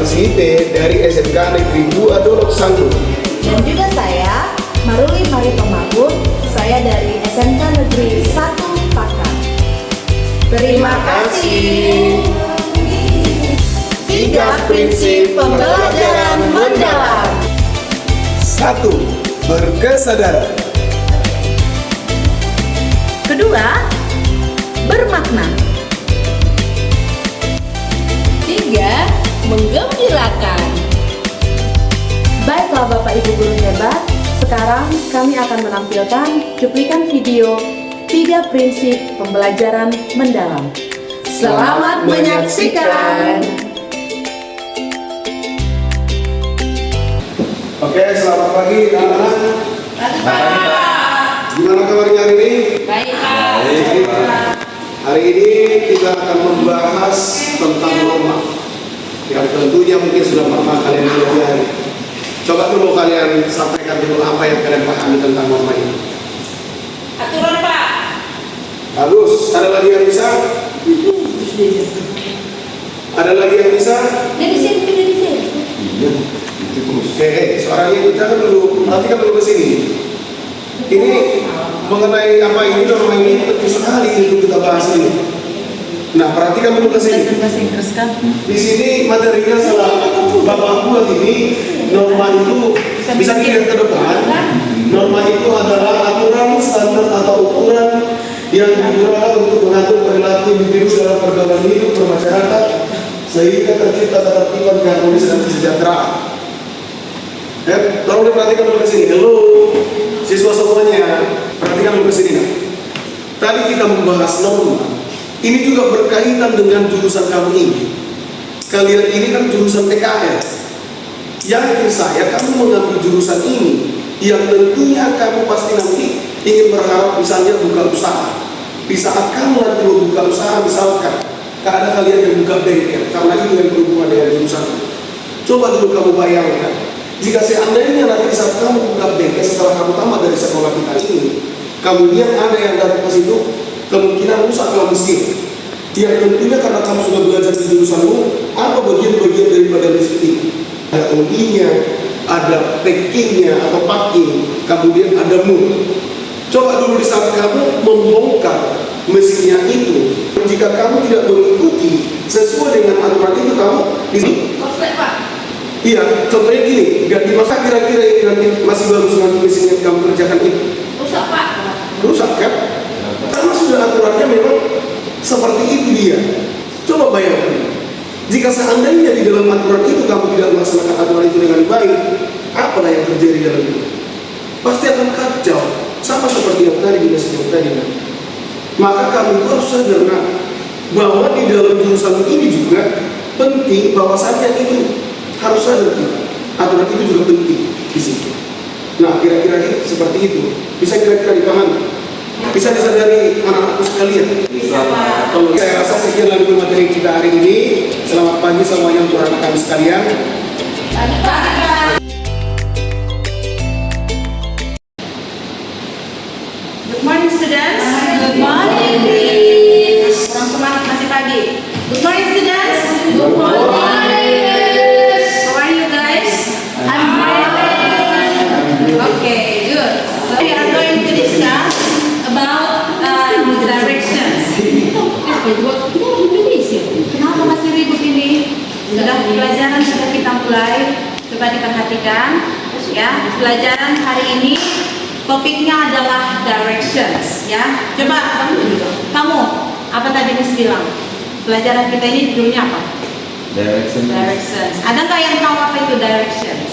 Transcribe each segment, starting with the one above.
Farmasi IT dari SMK Negeri 2 Dolok Sanggup. Dan juga saya, Maruli Mari Pemagun, saya dari SMK Negeri 1 Pakar. Terima kasih. 3 prinsip pembelajaran mendalam. 1. Berkesadaran. Kedua, bermakna. 3. Menggembirakan. Baiklah Bapak Ibu guru hebat, sekarang kami akan menampilkan cuplikan video 3 prinsip pembelajaran mendalam. Selamat menyaksikan. Oke, selamat pagi anak-anak. Gimana kabarnya hari ini? Baik, Baik. Hari ini kita akan membahas tentang norma yang tentunya mungkin sudah pernah kalian pelajari. Coba dulu kalian sampaikan dulu apa yang kalian pahami tentang norma ini. Aturan, Pak. Halus, ada lagi yang bisa? Ada lagi yang bisa? Dari sini, dari sini. Iya, itu terus. Oke, suaranya itu jangan dulu, perhatikan dulu ke sini. Ini mengenai apa ini norma ini penting sekali untuk kita bahas ini. Nah, perhatikan dulu ke sini. Bahasa Inggris kan? Di sini materinya salah Bapak buat ini norma itu bisa dilihat ke depan. Norma itu adalah aturan, standar atau ukuran yang digunakan untuk mengatur perilaku individu dalam pergaulan hidup bermasyarakat sehingga tercipta ketertiban, keharmonisan dan kesejahteraan. Tolong diperhatikan dulu ke sini. Halo, siswa semuanya, perhatikan dulu ke sini. Tadi kita membahas norma. Ini juga berkaitan dengan jurusan kamu ini. Kalian ini kan jurusan PKS. Yakin saya kamu mengambil jurusan ini, yang tentunya kamu pasti nanti ingin berharap misalnya buka usaha. Di saat kamu nanti membuka usaha misalkan, ada kalian yang buka bengkel, karena itu yang berhubungan dengan jurusan. Coba dulu kamu bayangkan, jika seandainya nanti di saat kamu buka bengkel setelah kamu tamat dari sekolah kita ini, kemudian ada yang datang ke situ, kemungkinan rusak kalau mesin. Yang tentunya karena kamu sudah belajar di jurusanmu, apa bagian-bagian daripada mesin ini? Ada olinya, ada packingnya atau packing, kemudian ada mood. Coba dulu di saat kamu membongkar mesinnya itu, jika kamu tidak mengikuti sesuai dengan aturan itu, kamu di sini. Pak. Iya, contohnya gini, ganti masa kira-kira ini nanti masih bagus nanti mesin yang kamu kerjakan itu. Rusak, Pak. Rusak kan? Karena sudah aturannya memang seperti itu dia. Coba bayangkan, jika seandainya di dalam aturan itu kamu tidak melaksanakan aturan itu dengan baik, apalah yang terjadi dalam itu? Pasti akan kacau, sama seperti yang tadi di mesin yang tadi. Maka kamu harus sadar bahwa di dalam jurusan ini juga penting bahwasannya itu harus sadar aturan itu juga penting di situ. Nah, kira-kira itu seperti itu. Bisa kira-kira dipahami? Bisa disadari anak-anakku sekalian? Bisa, Pak. Kalau saya rasa sekian lagi materi kita hari ini. Selamat pagi semuanya untuk anak kami sekalian. Pagi, Pak. Good morning students. Good morning, Miss. Kurang semangat masih pagi. Good morning students. Good morning. How are you guys? I'm fine. Okay, good. So we are going to discuss about the directions. Kenapa masih ribut ini? Sudah pelajaran sudah kita mulai. Coba diperhatikan ya. Pelajaran hari ini topiknya adalah directions ya. Coba kamu apa tadi Miss bilang? Pelajaran kita ini judulnya apa? Directions. Ada nggak yang tahu apa itu directions?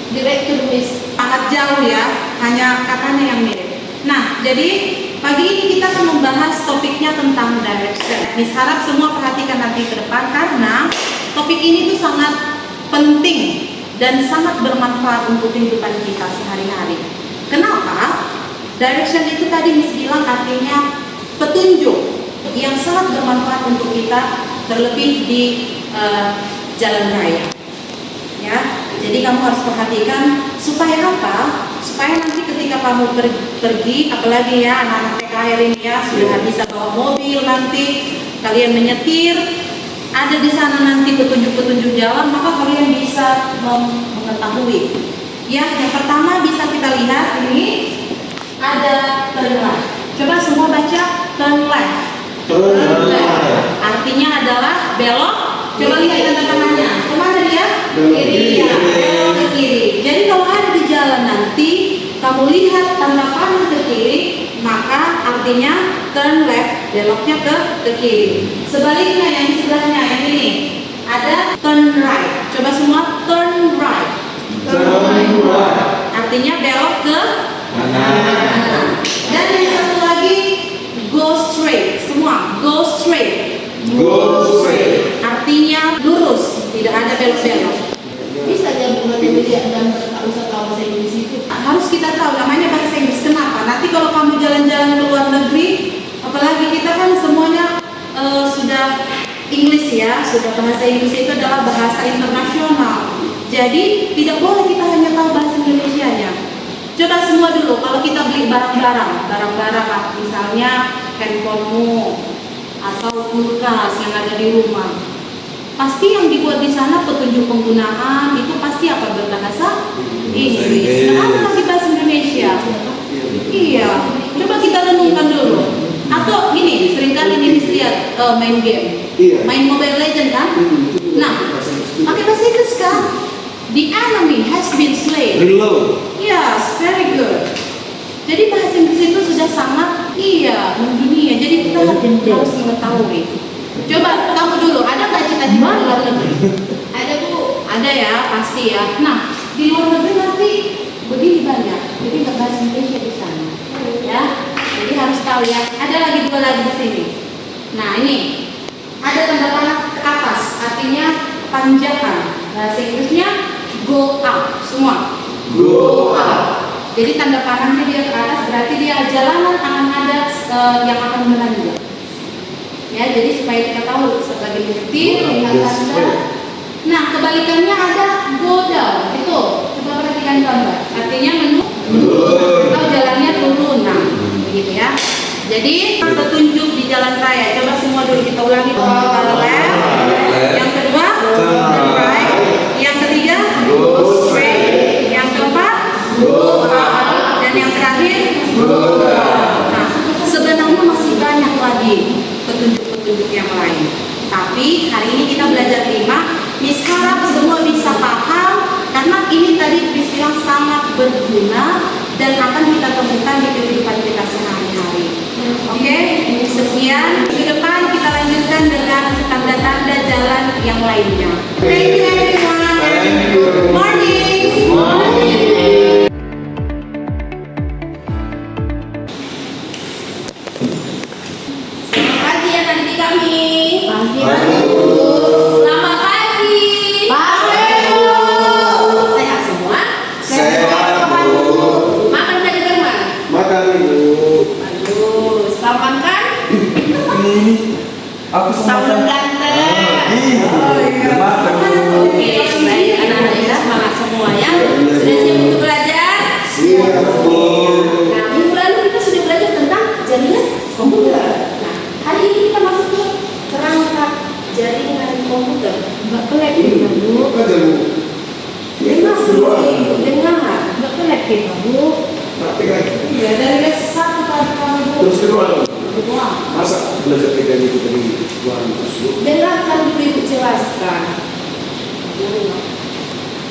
Direktur, Miss. Sangat jauh ya, hanya katanya yang mirip. Nah, jadi pagi ini kita akan membahas topiknya tentang direction. Miss harap semua perhatikan nanti ke depan karena topik ini tuh sangat penting dan sangat bermanfaat untuk kehidupan kita sehari-hari. Kenapa? Direction itu tadi Miss bilang artinya petunjuk yang sangat bermanfaat untuk kita, terlebih di jalan raya. Ya, jadi kamu harus perhatikan supaya apa? Supaya nanti ketika kamu pergi, apalagi ya anak-anak PKR ini ya sudah bisa bawa mobil, nanti kalian menyetir, ada di sana nanti petunjuk-petunjuk jalan, maka kalian bisa mengetahui. Ya, yang pertama bisa kita lihat ini ada turn left. Coba semua baca turn left. Turn left. Artinya adalah belok. Coba lihat tanda tangannya. Kemana dia? Kiri. Ya, belok ke kiri. Jadi kalau ada di jalan nanti kamu lihat tanda panah ke kiri, maka artinya turn left, beloknya ke kiri. Sebaliknya yang di sebelahnya yang ini ada turn right. Coba semua turn right. Turn right. Artinya belok ke kanan. Dan yang satu lagi go straight. Semua go straight. Go straight. Artinya lurus, tidak ada belok-belok. Bisa nyambung nanti melihat dan tak usah tahu bahasa Inggris itu. Harus kita tahu namanya bahasa Inggris. Kenapa? Nanti kalau kamu jalan-jalan ke luar negeri, apalagi kita kan semuanya sudah English ya, sudah bahasa Inggris itu adalah bahasa internasional. Jadi tidak boleh kita hanya tahu bahasa Indonesianya. Coba semua dulu kalau kita beli barang-barang misalnya handphonemu atau kulkas yang ada di rumah. Pasti yang dibuat di sana petunjuk penggunaan itu pasti apa berbahasa Inggris. Nggak ada lagi bahasa Indonesia. Iya. Coba kita renungkan dulu. Atau gini, seringkali nih lihat main game, main Mobile Legend kan? Nah, pakai bahasa Inggris kan? The enemy has been slain. Reload. Yes, very good. Jadi bahasa Inggris itu sudah sangat mendunia. Jadi kita harus mengetahui. Coba kamu dulu, ada nggak cita-cita di luar negeri? Ada Bu. Ada ya, pasti ya. Nah, di luar negeri nanti begini banyak. Jadi nggak bahasa Indonesia di sana. Ya, jadi harus tahu ya. Ada lagi dua lagi di sini. Nah ini ada tanda panah ke atas, artinya tanjakan. Bahasa Inggrisnya go up, semua. Go up. Jadi tanda panahnya dia ke atas, berarti dia jalanan akan ada yang akan menanjak. Ya, jadi supaya kita tahu sebagai bukti lihat tanda. Nah, kebalikannya ada go down. Itu coba perhatikan gambar. Artinya menurun atau jalannya turun. Nah, begitu ya. Jadi petunjuk di jalan raya. Coba semua dulu kita ulangi. Turn left. Yang kedua turn right. Yang ketiga go straight. Yang keempat go up. Dan yang terakhir go down. Nah, sebenarnya masih banyak lagi petunjuk-petunjuk yang lain. Tapi hari ini kita belajar 5. Miss harap semua bisa paham karena ini tadi Miss bilang sangat berguna dan akan kita temukan di kehidupan kita sehari-hari. Oke, sekian. Di depan kita lanjutkan dengan tanda-tanda jalan yang lainnya. Thank you everyone. Good morning. Selamat pagi anak-adik kami. Pagi. Selamat pagi. Sehat semua? Sehat, Bu. Makan tadi di rumah? Makan, Bu. Bagus. Selamat kan? Aku Selamat ganteng. Makan. Oke, baik anak-anak ya, semangat semua ya. Sudah siap untuk belajar? Siap, Bu. Nah, minggu lalu kita sudah belajar tentang jaringan komputer. Nah, hari ini kita masuk ke kerangka jaringan komputer. Enggak kelek kita, Bu. Aja, Bu. Dengar, dengar. Enggak kelek kita, Bu. Praktik lagi. Ya, dari les 1 tadi kamu, Bu. Terus kedua, dong. Kedua. Masa belajar tiga itu tadi Tuhan terus, Bu? Dengarkan dulu Ibu jelaskan.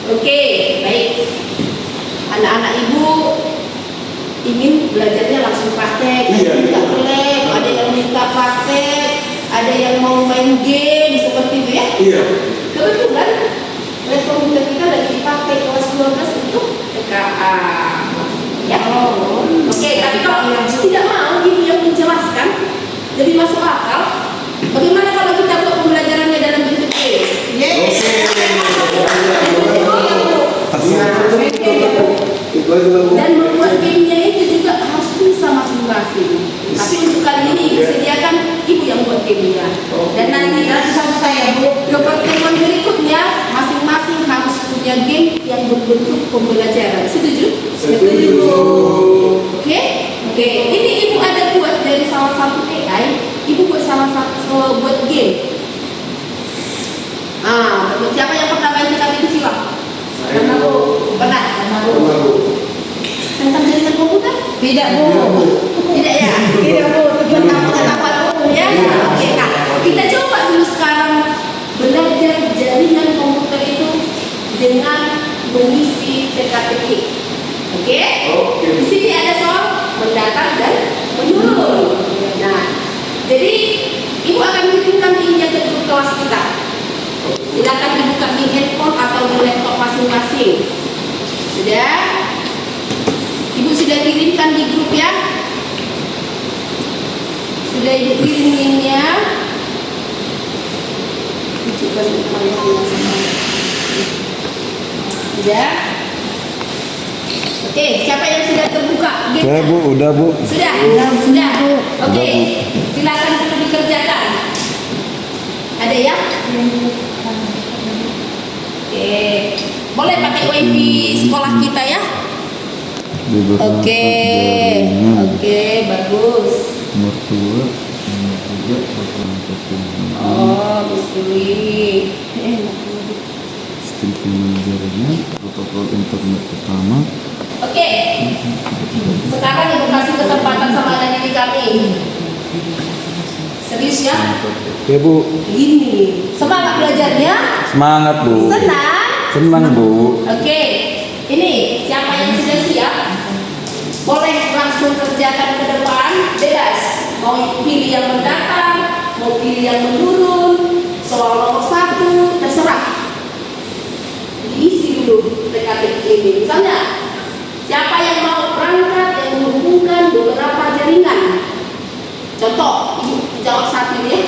Oke, baik. Anak-anak Ibu ingin belajarnya langsung praktek, Iya. minta kelek, ada yang minta praktek, ada yang mau main game seperti itu ya. Iya. Kebetulan les komputer kita lagi dipakai kelas 12 untuk TKA. Ya. Oke, tapi kalau tidak mau Ibu yang menjelaskan lebih masuk akal, bagaimana kalau kita buat pembelajarannya dalam bentuk game? Itu aja, Bu. Dan membuat gamenya itu juga harus bisa masing-masing. Tapi untuk kali ini Ibu sediakan Ibu yang buat gamenya. Dan nanti saya Bu, ke pertemuan berikutnya masing-masing harus punya game yang berbentuk pembelajaran. Setuju? Setuju. Oke? Oke. Ini Ibu ada buat dari salah satu AI. Ibu buat salah satu buat game. Siapa yang pernah main TKP sila? Saya Pernah? pernah, Bu. Tentang jaringan komputer? Tidak, Bu. Tidak ya? Tidak, Bu. Tentang pengetahuan umum ya? Oke, nah kita coba dulu sekarang belajar jaringan komputer itu dengan mengisi teka-teki. Oke? Oke. Di sini ada soal mendatar dan menurun. Nah, jadi ibu akan kirimkan linknya ke grup kelas kita. Silakan dibuka di handphone atau di laptop masing-masing. Sudah? Ibu sudah kirimkan di grup ya? Sudah ibu kirim linknya? Sudah? Oke, siapa yang sudah terbuka? Saya Bu, udah Bu. Sudah? Sudah, Sudah? Bu. Oke, Sudah, Bu. silakan dulu dikerjakan. Ada ya? Oke, boleh pakai wifi sekolah kita ya? Oke, oke, bagus. Nomor 2, nomor 3, satu. Oh, bismillah. Streaming jaringan, protokol internet pertama. Oke, sekarang ibu kasih kesempatan sama anak didik kami. Serius ya? Oke Bu, Gini, semangat belajarnya? semangat Bu. Senang? Senang Bu. Oke, ini siapa yang sudah siap? Boleh langsung kerjakan ke depan, bebas. Mau pilih yang mendatar, mau pilih yang menurun, soal nomor 1, terserah. Diisi dulu teka-teki ini. Misalnya, siapa yang mau berangkat yang menghubungkan beberapa jaringan? Contoh, ibu jawab 1 ini ya.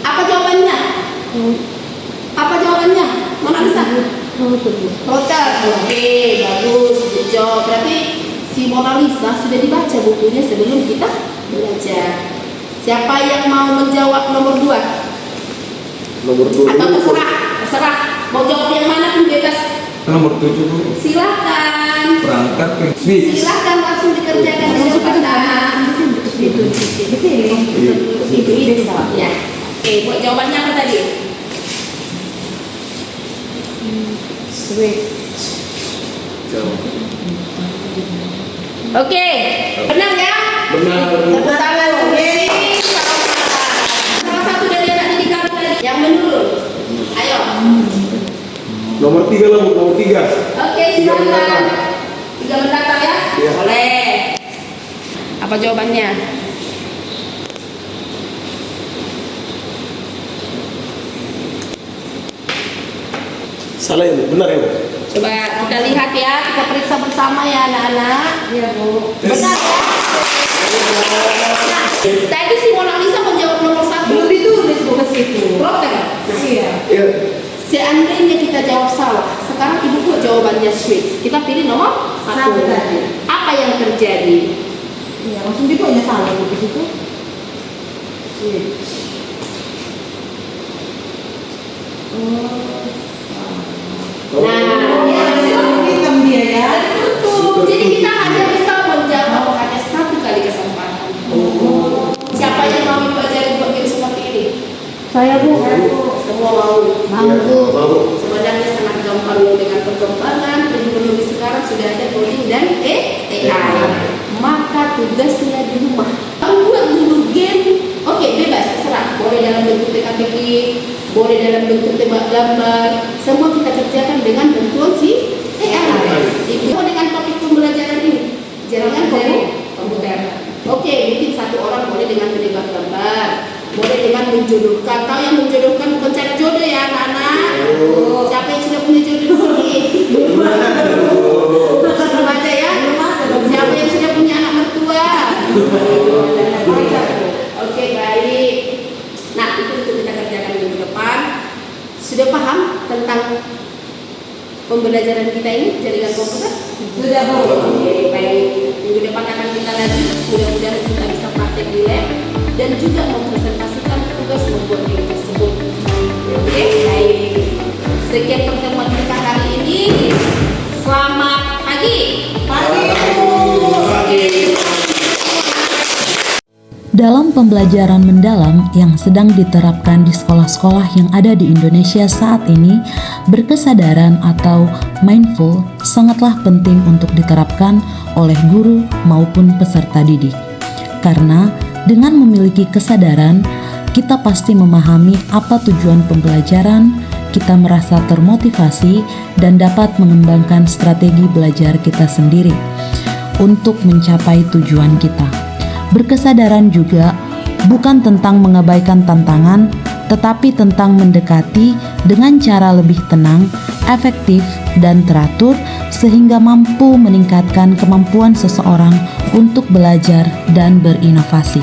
Apa jawabannya? Apa jawabannya? Mana bisa? Router. Oke, bagus. Good job. Berarti si Mona Lisa sudah dibaca bukunya sebelum kita belajar. Siapa yang mau menjawab nomor 2? Nomor 2 Atau terserah. Mau jawab yang mana pun bebas. Nomor 7 Bu. Silakan. Perangkat ke switch. Silakan langsung dikerjakan di kesempatan. Ya. Oke, buat jawabannya apa tadi? Jawab. Oke, benar ya? Benar. Tepuk tangan untuk Mary. Salah satu dari anak didik kami tadi yang menurun. Ayo. Nomor 3 lah Bu, nomor 3. Oke, silakan. 3 mendatang ya? Iya. Boleh. Apa jawabannya? Salah ya Bu, benar ya Bu? Coba kita lihat ya, kita periksa bersama ya anak-anak. Iya, Bu. Benar ya? Nah, tadi si Mona Lisa menjawab nomor 1. Belum ditulis Bu ke situ. Router. Iya. Iya. Seandainya kita jawab salah, sekarang ibu buat jawabannya switch. Kita pilih nomor 1. Satu tadi. Apa yang terjadi? Iya, langsung dibuatnya salah Bu ke situ. Switch. Nah, ya. Hitam dia ya. Betul. Jadi kita hanya bisa menjawab hanya 1 kali kesempatan. Siapa yang mau ibu ajarin buat diri seperti ini? Saya Bu. Semua mau. Mau Bu. Mau. Sebenarnya sangat gampang loh dengan perkembangan teknologi sekarang sudah ada coding dan AI. Maka tugasnya di rumah. Kamu buat dulu game. Oke, bebas terserah. Boleh dalam bentuk teka-teki, boleh dalam bentuk tembak gambar. Semua kita kerjakan dengan bantuan si AI. Itu dengan topik pembelajaran ini. Jaringan komputer. Oke, mungkin 1 orang boleh dengan menembak gambar, boleh dengan menjodohkan. Tahu yang menjodohkan bukan cari jodoh ya anak-anak. Siapa yang sudah punya jodoh di sini? Belum ada ya? Siapa yang sudah punya anak mertua? Oke, baik. Nah, itu untuk kita kerjakan minggu depan. Sudah paham tentang pembelajaran kita ini, jaringan komputer? Sudah Bu. Oke, baik. Minggu depan akan kita lanjut. Mudah-mudahan kita bisa praktek di lab dan juga mempresentasikan tugas membuat game tersebut. Oke, baik. Sekian pertemuan kita hari ini. Selamat pagi. Pagi Bu. Pagi. Dalam pembelajaran mendalam yang sedang diterapkan di sekolah-sekolah yang ada di Indonesia saat ini, berkesadaran atau mindful sangatlah penting untuk diterapkan oleh guru maupun peserta didik. Karena dengan memiliki kesadaran, kita pasti memahami apa tujuan pembelajaran, kita merasa termotivasi dan dapat mengembangkan strategi belajar kita sendiri untuk mencapai tujuan kita. Berkesadaran juga bukan tentang mengabaikan tantangan, tetapi tentang mendekati dengan cara lebih tenang, efektif, dan teratur sehingga mampu meningkatkan kemampuan seseorang untuk belajar dan berinovasi.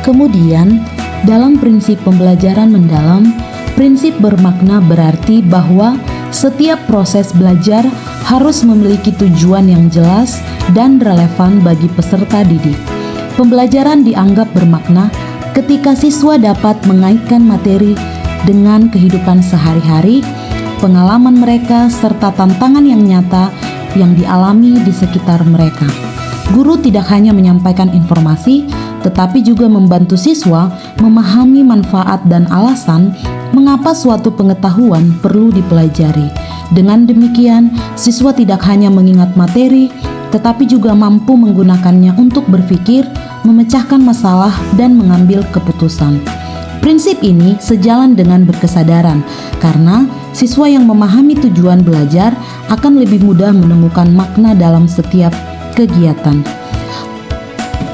Kemudian, dalam prinsip pembelajaran mendalam, prinsip bermakna berarti bahwa setiap proses belajar harus memiliki tujuan yang jelas dan relevan bagi peserta didik. Pembelajaran dianggap bermakna ketika siswa dapat mengaitkan materi dengan kehidupan sehari-hari, pengalaman mereka, serta tantangan yang nyata yang dialami di sekitar mereka. Guru tidak hanya menyampaikan informasi, tetapi juga membantu siswa memahami manfaat dan alasan mengapa suatu pengetahuan perlu dipelajari. Dengan demikian, siswa tidak hanya mengingat materi, tetapi juga mampu menggunakannya untuk berpikir, memecahkan masalah, dan mengambil keputusan. Prinsip ini sejalan dengan berkesadaran, karena siswa yang memahami tujuan belajar akan lebih mudah menemukan makna dalam setiap kegiatan.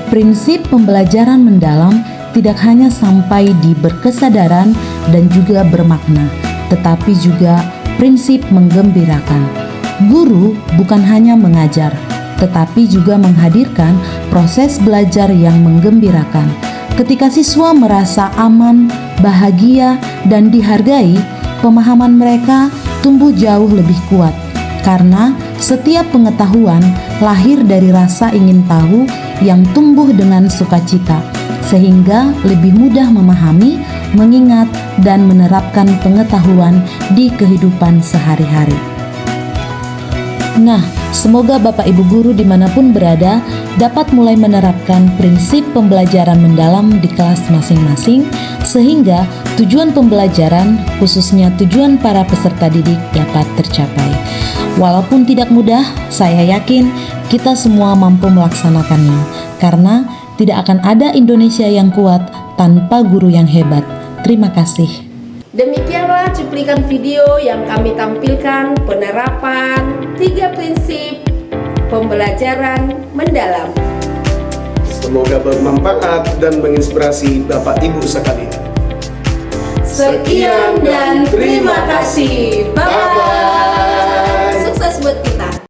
Prinsip pembelajaran mendalam tidak hanya sampai di berkesadaran dan juga bermakna, tetapi juga prinsip menggembirakan. Guru bukan hanya mengajar, tetapi juga menghadirkan proses belajar yang menggembirakan. Ketika siswa merasa aman, bahagia, dan dihargai, pemahaman mereka tumbuh jauh lebih kuat. Karena setiap pengetahuan lahir dari rasa ingin tahu yang tumbuh dengan sukacita, sehingga lebih mudah memahami, mengingat, dan menerapkan pengetahuan di kehidupan sehari-hari. Nah, semoga Bapak Ibu Guru dimanapun berada dapat mulai menerapkan prinsip pembelajaran mendalam di kelas masing-masing, sehingga tujuan pembelajaran, khususnya tujuan para peserta didik, dapat tercapai. Walaupun tidak mudah, saya yakin kita semua mampu melaksanakannya, karena tidak akan ada Indonesia yang kuat tanpa guru yang hebat. Terima kasih. Demikianlah cuplikan video yang kami tampilkan penerapan 3 prinsip pembelajaran mendalam. Semoga bermanfaat dan menginspirasi Bapak Ibu sekalian. Sekian dan terima kasih. Bye.